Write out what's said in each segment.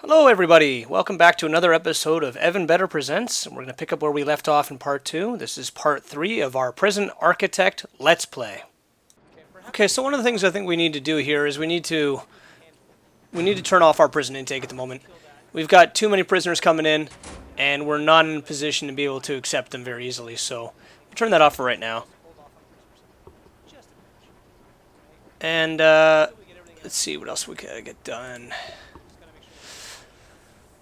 Hello everybody, welcome back to another episode of Evan Better Presents. We're going to pick up where we left off in part 2. This is part 3 of our Prison Architect Let's Play. Okay, so one of the things I think we need to do here is we need to turn off our prison intake at the moment. We've got too many prisoners coming in, and we're not in a position to be able to accept them very easily, so we'll turn that off for right now. And let's see what else we can get done.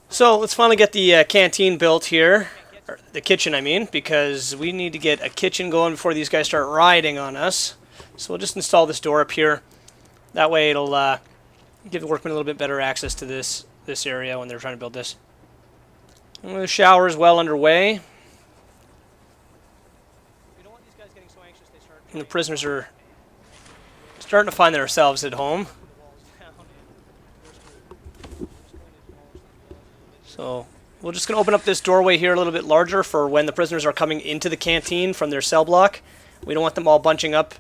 So let's finally get the canteen built here, or the kitchen I mean, because we need to get a kitchen going before these guys start riding on us. So we'll just install this door up here. That way it'll give the workmen a little bit better access to this area when they're trying to build this. And the shower is well underway. And the prisoners are starting to find themselves at home. So we're just going to open up this doorway here a little bit larger for when the prisoners are coming into the canteen from their cell block. We don't want them all bunching up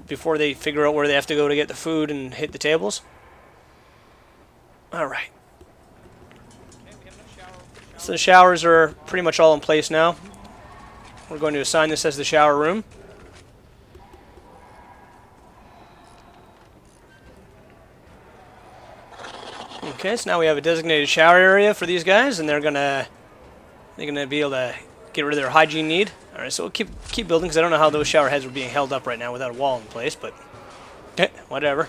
before they figure out where they have to go to get the food and hit the tables. Alright. So the showers are pretty much all in place now. We're going to assign this as the shower room. Okay, so now we have a designated shower area for these guys, and they're gonna be able to get rid of their hygiene need. All right, so we'll keep building because I don't know how those shower heads are being held up right now without a wall in place, but whatever.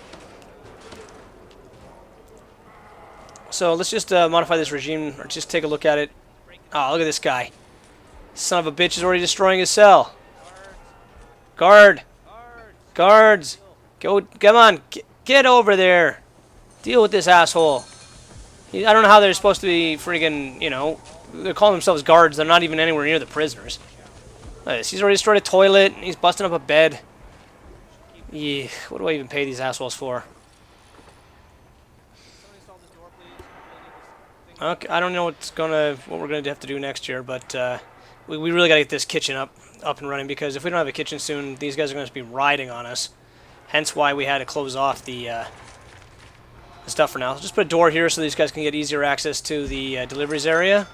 So let's just modify this regime, or just take a look at it. Oh, look at this guy! Son of a bitch is already destroying his cell. Guard, guards, go! Come on, get over there. Deal with this asshole. I don't know how they're supposed to be friggin', you know, they're calling themselves guards. They're not even anywhere near the prisoners. Look at this. He's already destroyed a toilet. He's busting up a bed. Yeah, what do I even pay these assholes for? Okay, I don't know what we're gonna have to do next year, but we really gotta get this kitchen up and running, because if we don't have a kitchen soon, these guys are gonna be riding on us. Hence why we had to close off the stuff for now. I'll just put a door here so these guys can get easier access to the deliveries area.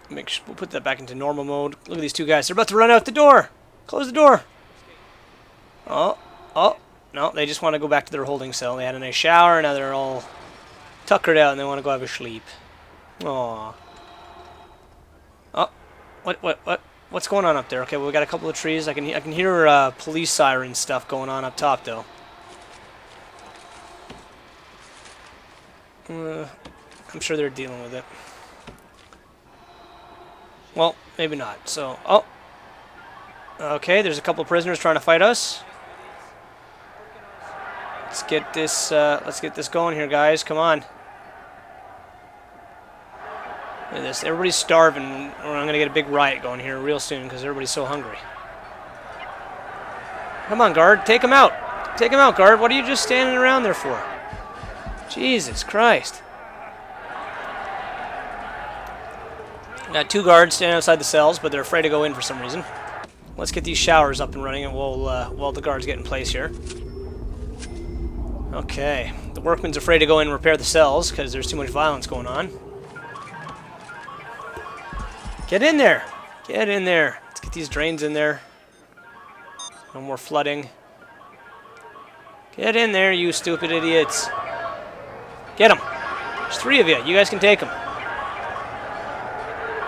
We'll put that back into normal mode. Look at these two guys. They're about to run out the door. Close the door. Oh, no, they just want to go back to their holding cell. They had a nice shower, now they're all tuckered out and they want to go have a sleep. Aww. Oh, what's going on up there? Okay, well, we got a couple of trees. I can hear police siren stuff going on up top though. I'm sure they're dealing with it. Well, maybe not. So, oh. Okay, there's a couple of prisoners trying to fight us. Let's get this going here, guys. Come on. Look at this. Everybody's starving. I'm going to get a big riot going here real soon because everybody's so hungry. Come on, guard. Take them out. Take them out, guard. What are you just standing around there for? Jesus Christ. Got two guards standing outside the cells, but they're afraid to go in for some reason. Let's get these showers up and running, and while the guards get in place here. Okay. The workman's afraid to go in and repair the cells because there's too much violence going on. Get in there! Get in there! Let's get these drains in there. No more flooding. Get in there, you stupid idiots. Get them. There's three of you. You guys can take them.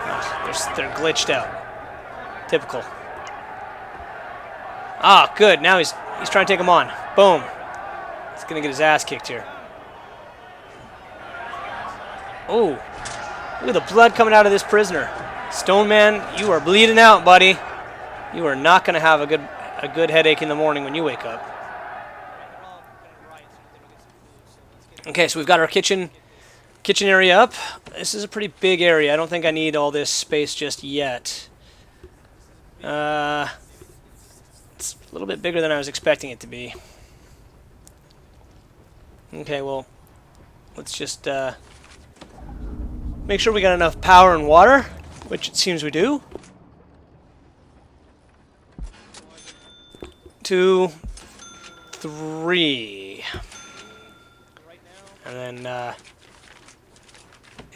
Oh, they're glitched out. Typical. Ah, good. Now he's trying to take them on. Boom. He's going to get his ass kicked here. Oh. Look at the blood coming out of this prisoner. Stone Man, you are bleeding out, buddy. You are not going to have a good headache in the morning when you wake up. Okay, so we've got our kitchen area up. This is a pretty big area. I don't think I need all this space just yet. It's a little bit bigger than I was expecting it to be. Okay, well, let's just make sure we got enough power and water, which it seems we do. 2, 3. And then,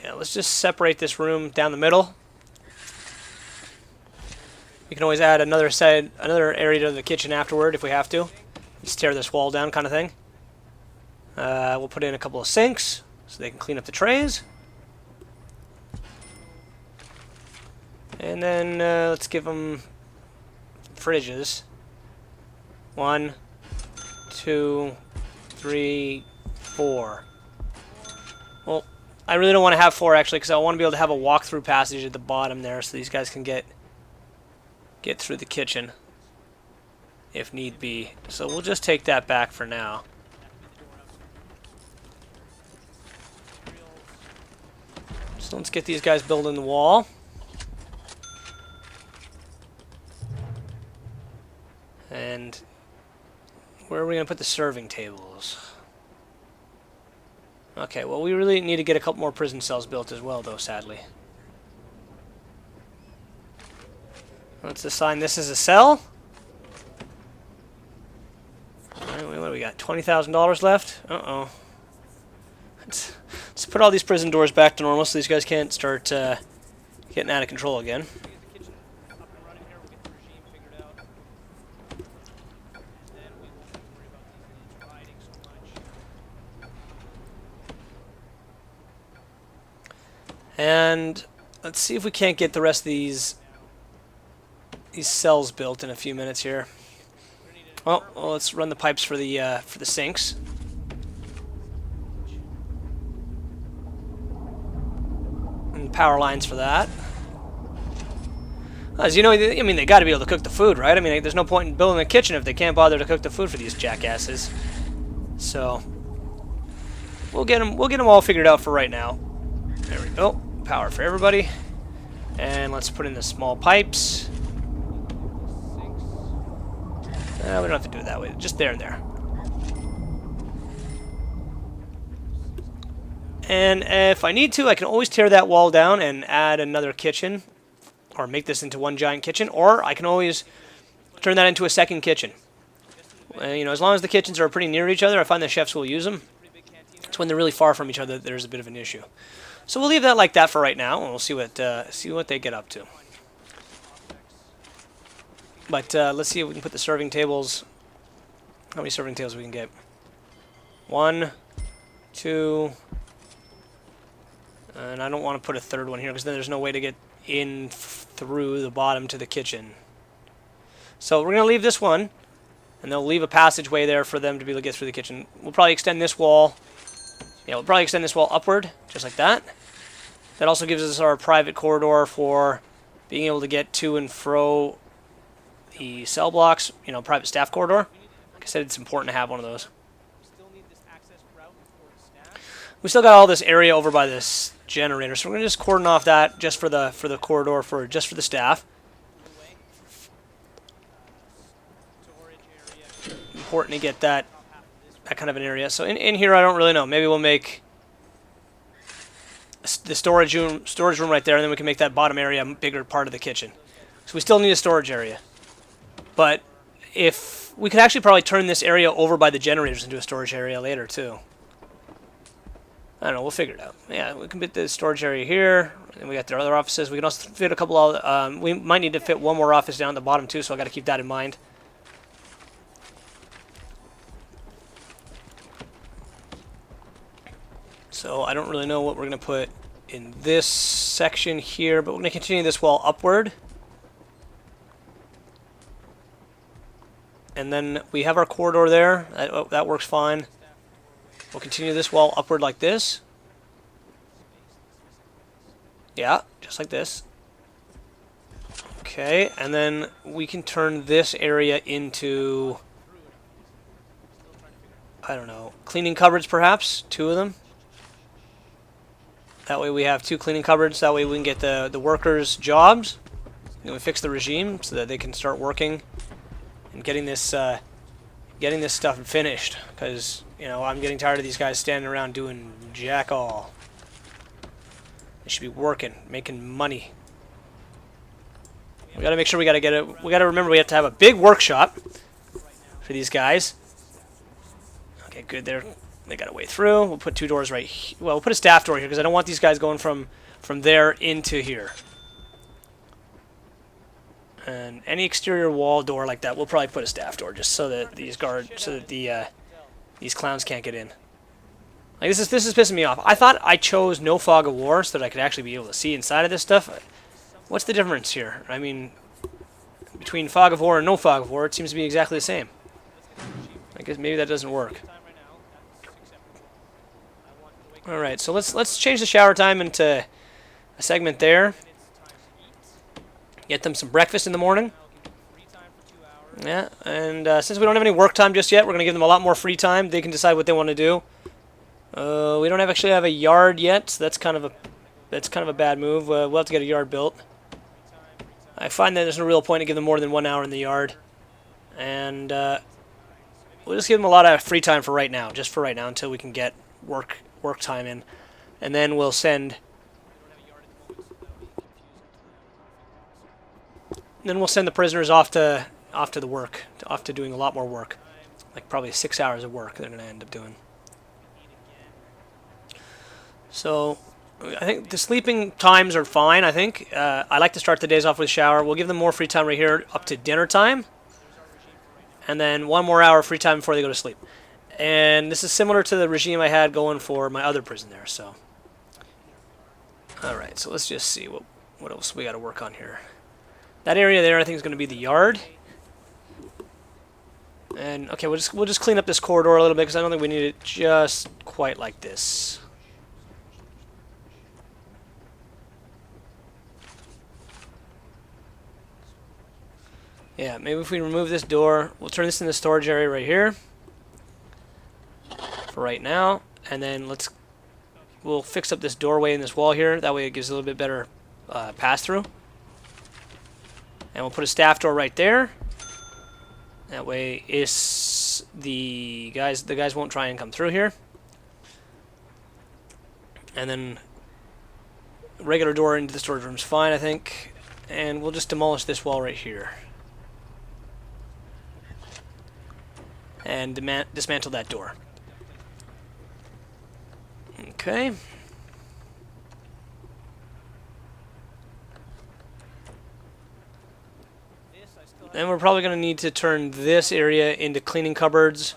yeah, let's just separate this room down the middle. We can always add another area to the kitchen afterward if we have to. Just tear this wall down kind of thing. We'll put in a couple of sinks so they can clean up the trays. And then let's give them fridges. 1, 2, 3, 4. Well, I really don't want to have 4 actually, because I want to be able to have a walk-through passage at the bottom there, so these guys can get through the kitchen if need be. So we'll just take that back for now. So let's get these guys building the wall. And where are we going to put the serving tables? Okay, well, we really need to get a couple more prison cells built as well, though, sadly. Let's assign this as a cell. Alright, what do we got? $20,000 left? Uh-oh. Let's put all these prison doors back to normal so these guys can't start getting out of control again. And let's see if we can't get the rest of these cells built in a few minutes here. Well, let's run the pipes for the sinks. And power lines for that. As you know, I mean, they got to be able to cook the food, right? I mean, there's no point in building a kitchen if they can't bother to cook the food for these jackasses. So we'll get them all figured out for right now. There we go. Power for everybody. And let's put in the small pipes. We don't have to do it that way. Just there and there. And if I need to, I can always tear that wall down and add another kitchen. Or make this into one giant kitchen. Or I can always turn that into a second kitchen. You know, as long as the kitchens are pretty near each other, I find the chefs will use them. It's when they're really far from each other that there's a bit of an issue. So we'll leave that like that for right now, and we'll see what they get up to. But let's see if we can put the serving tables. How many serving tables we can get? 1, 2, and I don't want to put a third one here because then there's no way to get in through the bottom to the kitchen. So we're going to leave this one, and they'll leave a passageway there for them to be able to get through the kitchen. We'll probably extend this wall. Yeah, we'll probably extend this wall upward, just like that. That also gives us our private corridor for being able to get to and fro the cell blocks, you know, private staff corridor. Like I said, it's important to have one of those. We still got all this area over by this generator, so we're going to just cordon off that just for the corridor just for the staff. Important to get that kind of an area. So in here, I don't really know. Maybe we'll make the storage room right there, and then we can make that bottom area a bigger part of the kitchen. So we still need a storage area. But if we could actually probably turn this area over by the generators into a storage area later too. I don't know. We'll figure it out. Yeah, we can put the storage area here, and we got their other offices. We can also fit a couple of. We might need to fit one more office down at the bottom too, so I got to keep that in mind. So I don't really know what we're going to put in this section here, but we're going to continue this wall upward. And then we have our corridor there. That works fine. We'll continue this wall upward like this. Yeah, just like this. Okay, and then we can turn this area into, I don't know, cleaning cupboards perhaps, 2 of them. That way we have 2 cleaning cupboards. That way we can get the workers jobs. And we fix the regime so that they can start working and getting this stuff finished. Because, you know, I'm getting tired of these guys standing around doing jack all. They should be working, making money. We got to make sure we got to get it. We got to remember we have to have a big workshop for these guys. Okay, good. They they got a way through. We'll put 2 doors right here. Well, we'll put a staff door here because I don't want these guys going from there into here. And any exterior wall door like that, we'll probably put a staff door just so that these these clowns can't get in. Like this is pissing me off. I thought I chose no fog of war so that I could actually be able to see inside of this stuff. What's the difference here? I mean, between fog of war and no fog of war, it seems to be exactly the same. I guess maybe that doesn't work. All right, so let's change the shower time into a segment there. Get them some breakfast in the morning. Yeah, and since we don't have any work time just yet, we're going to give them a lot more free time. They can decide what they want to do. We don't actually have a yard yet, so that's kind of a bad move. We'll have to get a yard built. I find that there's no real point to give them more than 1 hour in the yard. And we'll just give them a lot of free time for right now, just for right now, until we can get work time in. And then we'll send... Then we'll send the prisoners off to the work, off to doing a lot more work, like probably 6 hours of work they're going to end up doing. So I think the sleeping times are fine. I think I like to start the days off with a shower. We'll give them more free time right here up to dinner time, and then 1 more hour free time before they go to sleep. And this is similar to the regime I had going for my other prison there. So, all right. So let's just see what else we got to work on here. That area there, I think, is going to be the yard. And okay, we'll just clean up this corridor a little bit because I don't think we need it just quite like this. Yeah, maybe if we remove this door, we'll turn this into the storage area right here for right now, and then we'll fix up this doorway in this wall here. That way, it gives a little bit better pass through. And we'll put a staff door right there. That way, the guys won't try and come through here. And then a regular door into the storage room is fine, I think. And we'll just demolish this wall right here. And dismantle that door. Okay. Then we're probably going to need to turn this area into cleaning cupboards,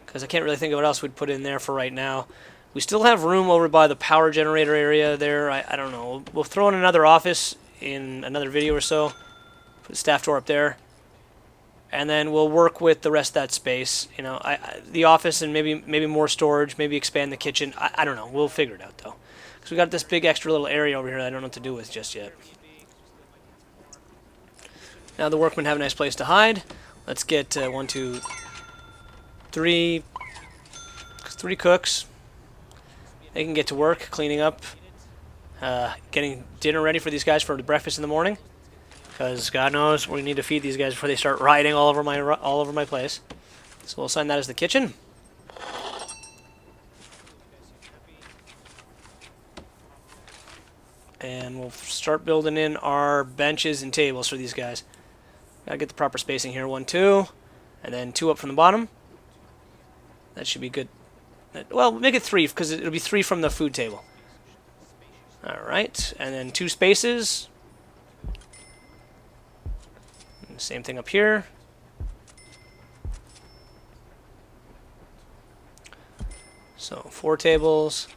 because I can't really think of what else we'd put in there for right now. We still have room over by the power generator area there. I don't know. We'll throw in another office in another video or so. Put a staff door up there. And then we'll work with the rest of that space. You know, the office and maybe more storage, maybe expand the kitchen. I don't know. We'll figure it out, though. Because we got this big extra little area over here that I don't know what to do with just yet. Now the workmen have a nice place to hide. Let's get 1, 2, 3 cooks. They can get to work cleaning up, getting dinner ready for these guys for the breakfast in the morning. Because God knows we need to feed these guys before they start rioting all over my place. So we'll assign that as the kitchen. And we'll start building in our benches and tables for these guys. Gotta get the proper spacing here. 1, 2, and then 2 up from the bottom. That should be good. Well, make it 3 because it'll be 3 from the food table. All right, and then 2 spaces. And the same thing up here. So 4 tables.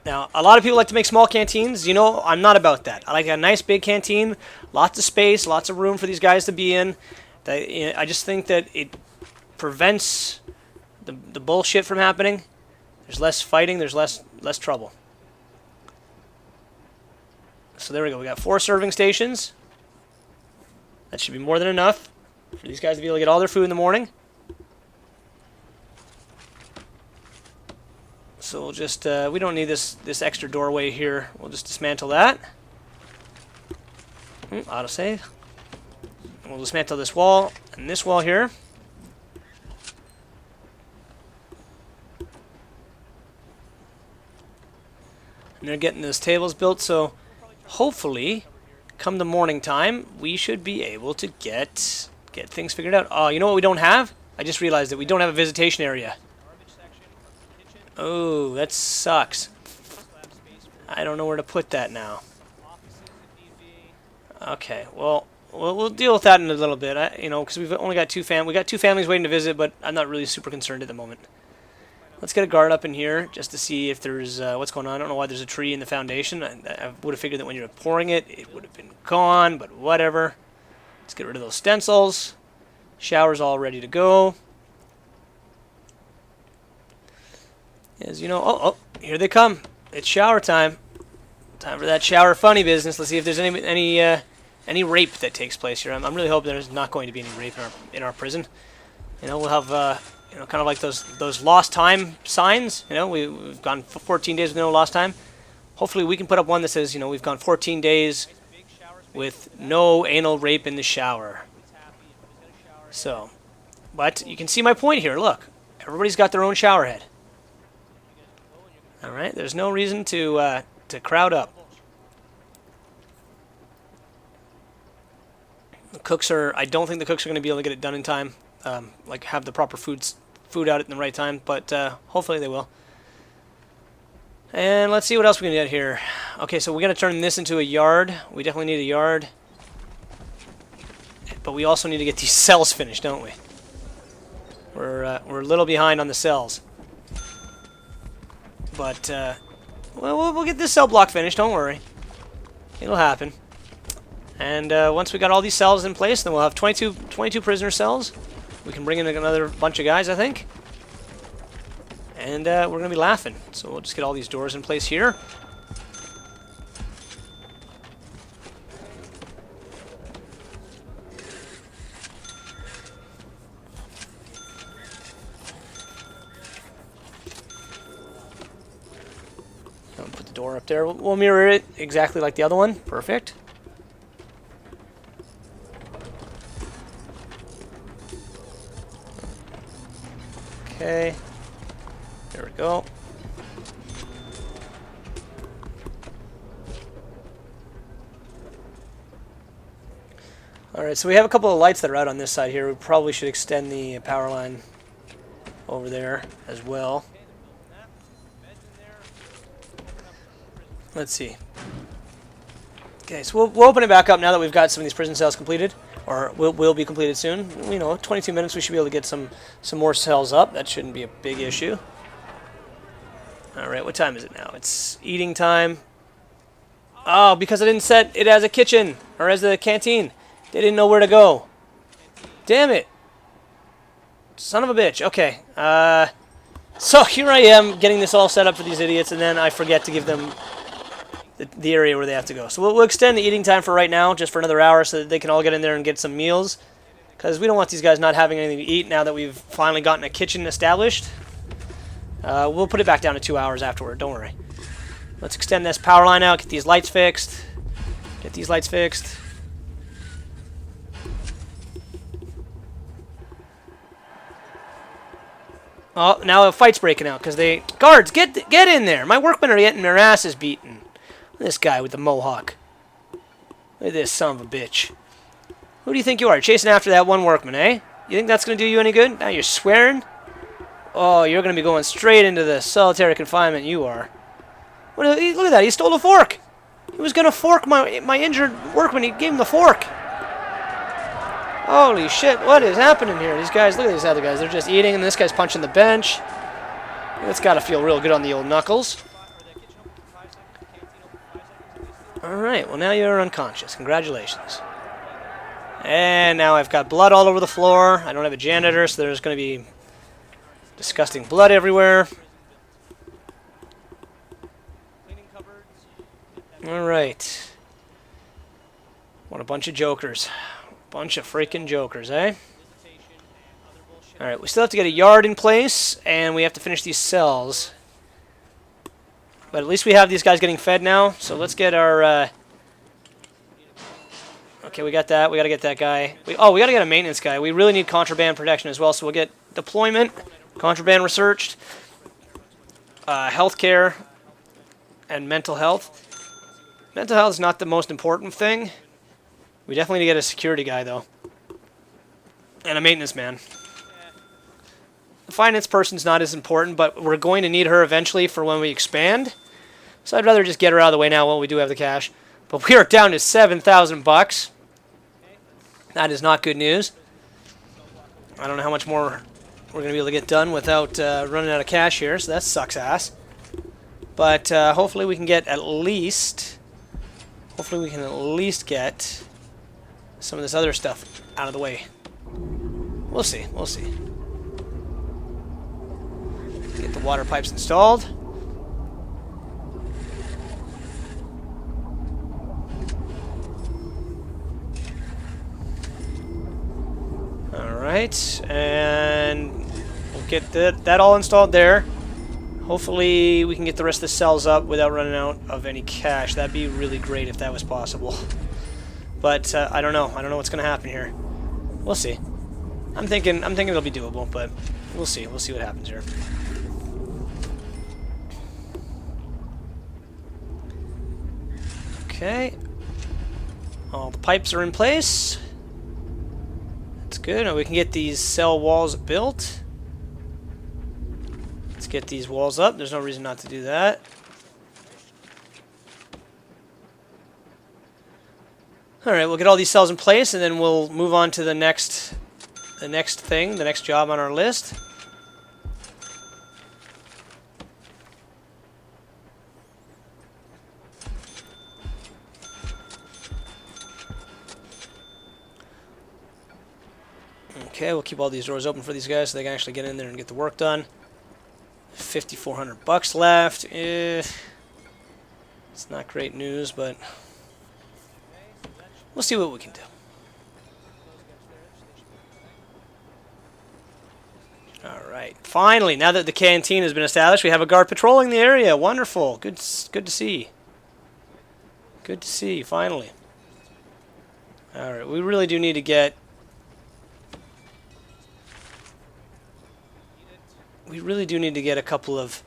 Now, a lot of people like to make small canteens. You know, I'm not about that. I like a nice big canteen, lots of space, lots of room for these guys to be in. I just think that it prevents the bullshit from happening. There's less fighting, there's less trouble. So there we go. We got 4 serving stations. That should be more than enough for these guys to be able to get all their food in the morning. So we'll just, we don't need this extra doorway here. We'll just dismantle that. Autosave. And we'll dismantle this wall and this wall here. And they're getting those tables built, so hopefully, come the morning time, we should be able to get get things figured out. Oh, you know what we don't have? I just realized that we don't have a visitation area. Oh, that sucks. I don't know where to put that now. Okay, well, we'll deal with that in a little bit. You know, because we've only got we got 2 families waiting to visit, but I'm not really super concerned at the moment. Let's get a guard up in here just to see if there's what's going on. I don't know why there's a tree in the foundation. I would have figured that when you're pouring it, it would have been gone, but whatever. Let's get rid of those stencils. Shower's all ready to go. As you know, oh, here they come. It's shower time. Time for that shower funny business. Let's see if there's any rape that takes place here. I'm really hoping there's not going to be any rape in our prison. You know, we'll have you know, kind of like those lost time signs. You know, we've gone 14 days with no lost time. Hopefully, we can put up one that says, you know, we've gone 14 days with no anal rape in the shower. So, but you can see my point here. Look, everybody's got their own shower head. All right, there's no reason to crowd up. The cooks are. I don't think the cooks are going to be able to get it done in time. Like have the proper food out at the right time, but hopefully they will. And let's see what else we can get here. Okay, so we're going to turn this into a yard. We definitely need a yard. But we also need to get these cells finished, don't we? We're a little behind on the cells. But, well, we'll get this cell block finished, don't worry. It'll happen. And once we got all these cells in place, then we'll have 22 prisoner cells. We can bring in another bunch of guys, I think. And we're going to be laughing. So we'll just get all these doors in place here. Put the door up there. We'll mirror it exactly like the other one. Perfect. Okay. There we go. Alright, so we have a couple of lights that are out on this side here. We probably should extend the power line over there as well. Let's see. Okay, so we'll open it back up now that we've got some of these prison cells completed. Or will be completed soon. You know, 22 minutes we should be able to get some more cells up. That shouldn't be a big issue. Alright, what time is it now? It's eating time. Oh, because I didn't set it as a kitchen. Or as a canteen. They didn't know where to go. Damn it. Son of a bitch. Okay. So here I am getting this all set up for these idiots, and then I forget to give them the area where they have to go. So we'll extend the eating time for right now, just for another hour, so that they can all get in there and get some meals. Because we don't want these guys not having anything to eat now that we've finally gotten a kitchen established. We'll put it back down to 2 hours afterward, don't worry. Let's extend this power line out, get these lights fixed. Get these lights fixed. Oh, now a fight's breaking out, because they... Guards, get in there! My workmen are getting their asses beaten. This guy with the mohawk. Look at this son of a bitch. Who do you think you are? Chasing after that one workman, eh? You think that's going to do you any good? Now you're swearing? Oh, you're going to be going straight into the solitary confinement, you are. Look at that, he stole a fork! He was going to fork my injured workman, he gave him the fork! Holy shit, what is happening here? These guys, look at these other guys, they're just eating, and this guy's punching the bench. It's got to feel real good on the old knuckles. Alright, well now you're unconscious. Congratulations. And now I've got blood all over the floor. I don't have a janitor, so there's going to be disgusting blood everywhere. Alright. What a bunch of jokers. Bunch of freaking jokers, eh? Alright, we still have to get a yard in place, and we have to finish these cells. But at least we have these guys getting fed now, so let's get our... Okay, we got that. We got to get that guy. We got to get a maintenance guy. We really need contraband protection as well, so we'll get deployment, contraband researched, healthcare, and mental health. Mental health is not the most important thing. We definitely need to get a security guy, though. and a maintenance man. The finance person's not as important, but we're going to need her eventually for when we expand. So I'd rather just get her out of the way now while we do have the cash. But we are down to 7,000 bucks. That is not good news. I don't know how much more we're going to be able to get done without running out of cash here, so that sucks ass. But hopefully we can get at least... Hopefully we can at least get some of this other stuff out of the way. We'll see, we'll see. Get the water pipes installed. Alright, and we'll get that all installed there. Hopefully we can get the rest of the cells up without running out of any cash. That'd be really great if that was possible. But I don't know. I don't know what's going to happen here. We'll see. I'm thinking it'll be doable, but we'll see. We'll see what happens here. Okay. All the pipes are in place. That's good. Now we can get these cell walls built. Let's get these walls up. There's no reason not to do that. Alright, we'll get all these cells in place, and then we'll move on to the next job on our list. Okay, we'll keep all these doors open for these guys so they can actually get in there and get the work done. 5,400 bucks left. It's not great news, but we'll see what we can do. Alright, finally, now that the canteen has been established, we have a guard patrolling the area. Wonderful. Good to see. Good to see, finally. Alright, we really do need to get... We really do need to get a couple of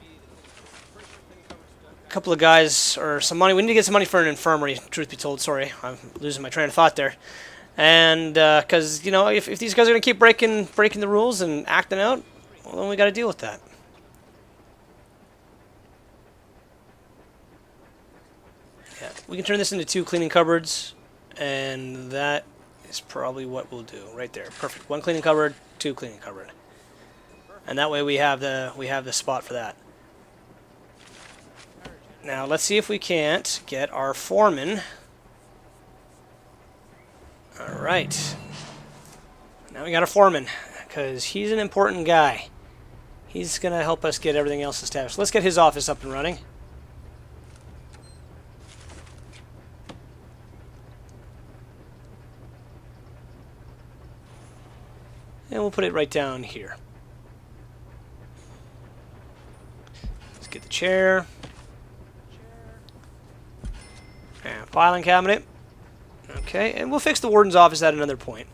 guys, or some money. We need to get some money for an infirmary, truth be told. Sorry, I'm losing my train of thought there. And, because, you know, if these guys are going to keep breaking the rules and acting out, well, then we got to deal with that. Yeah, we can turn this into 2 cleaning cupboards, and that is probably what we'll do right there. Perfect. 1 cleaning cupboard, 2 cleaning cupboard. And that way we have the spot for that. Now let's see if we can't get our foreman. Alright. Now we got a foreman, because he's an important guy. He's going to help us get everything else established. Let's get his office up and running. And we'll put it right down here. Get the chair. And filing cabinet. Okay, and we'll fix the warden's office at another point.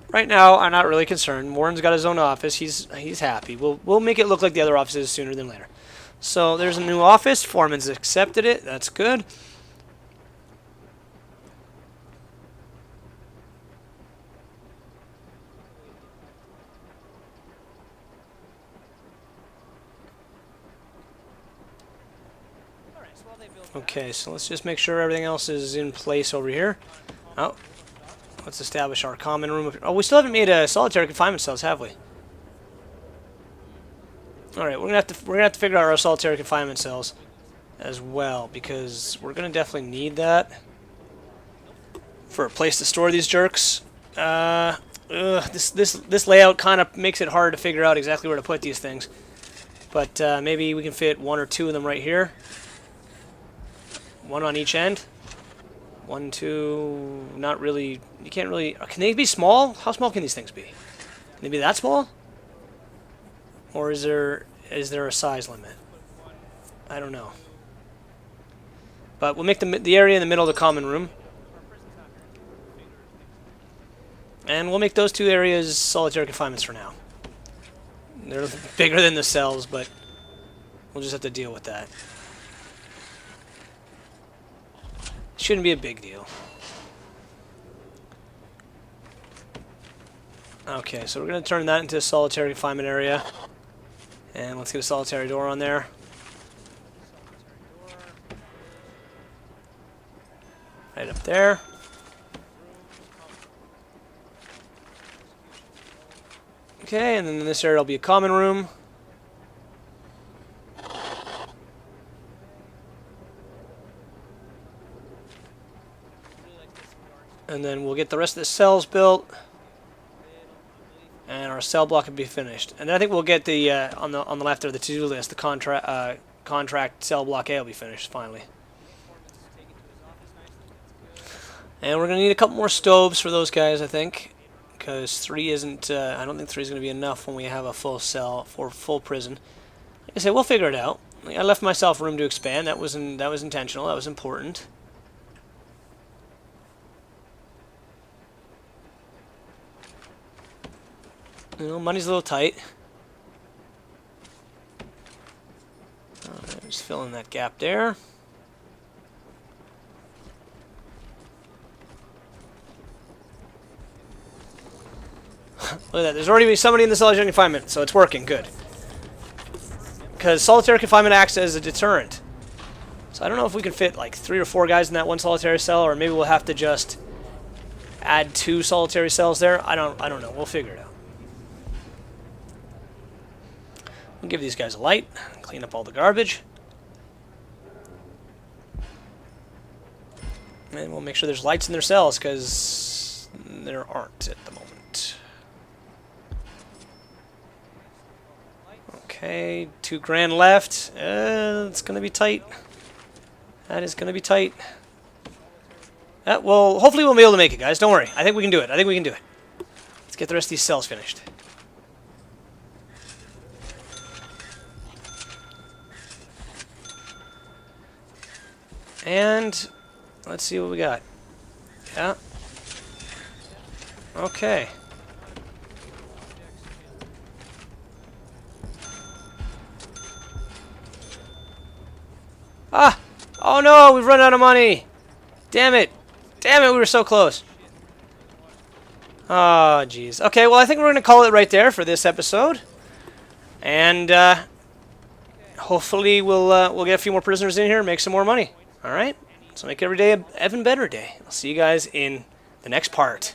Right now, I'm not really concerned. Warden's got his own office. He's happy. We'll make it look like the other offices sooner than later. So there's a new office. Foreman's accepted it. That's good. Okay, so let's just make sure everything else is in place over here. Oh, let's establish our common room. Oh, we still haven't made a solitary confinement cells, have we? All right, we're gonna have to figure out our solitary confinement cells as well, because we're gonna definitely need that for a place to store these jerks. This layout kind of makes it hard to figure out exactly where to put these things, but maybe we can fit 1 or 2 of them right here. 1 on each end. 1, 2, not really. You can't really. Can they be small? How small can these things be? Can they be that small? Or is there a size limit? I don't know. But we'll make the area in the middle of the common room. And we'll make those 2 areas solitary confinements for now. They're bigger than the cells, but we'll just have to deal with that. Shouldn't be a big deal. Okay, so we're going to turn that into a solitary confinement area. And let's get a solitary door on there. Right up there. Okay, and then in this area will be a common room. And then we'll get the rest of the cells built. And our cell block will be finished. And then I think we'll get the, on the left of the to-do list, the contract cell block A will be finished, finally. And we're going to need a couple more stoves for those guys, I think. Because 3 isn't, I don't think 3 is going to be enough when we have a full cell, for full prison. Like I said, we'll figure it out. I left myself room to expand. That was intentional. That was important. You know, money's a little tight. Just fill in that gap there. Look at that. There's already somebody in the solitary confinement, so it's working. Good. Because solitary confinement acts as a deterrent. So I don't know if we can fit like 3 or 4 guys in that one solitary cell, or maybe we'll have to just add 2 solitary cells there. I don't know. We'll figure it out. We'll give these guys a light. Clean up all the garbage. And we'll make sure there's lights in their cells, because there aren't at the moment. Okay, 2 grand left. It's going to be tight. That is going to be tight. Well, hopefully we'll be able to make it, guys. Don't worry. I think we can do it. I think we can do it. Let's get the rest of these cells finished. And let's see what we got. Yeah. Okay. Ah! Oh no, we've run out of money! Damn it! Damn it, we were so close. Oh, jeez. Okay, well, I think we're going to call it right there for this episode. And hopefully we'll get a few more prisoners in here and make some more money. All right? So make every day an even better day. I'll see you guys in the next part.